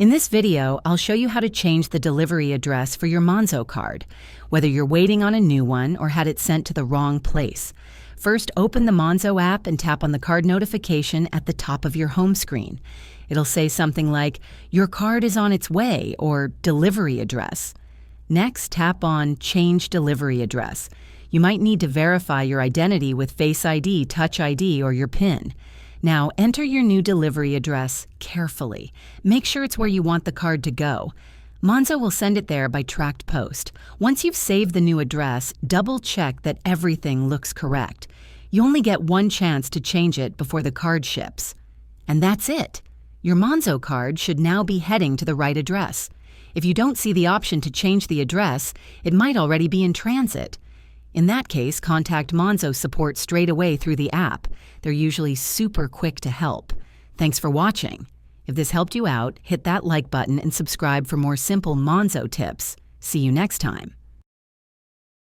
In this video, I'll show you how to change the delivery address for your Monzo card, whether you're waiting on a new one or had it sent to the wrong place. First, open the Monzo app and tap on the card notification at the top of your home screen. It'll say something like, "Your card is on its way," or "Delivery address." Next, tap on Change Delivery Address. You might need to verify your identity with Face ID, Touch ID, or your PIN. Now, enter your new delivery address carefully. Make sure it's where you want the card to go. Monzo will send it there by tracked post. Once you've saved the new address, double-check that everything looks correct. You only get one chance to change it before the card ships. And that's it. Your Monzo card should now be heading to the right address. If you don't see the option to change the address, it might already be in transit. In that case, contact Monzo support straight away through the app. They're usually super quick to help. Thanks for watching. If this helped you out, hit that like button and subscribe for more simple Monzo tips. See you next time.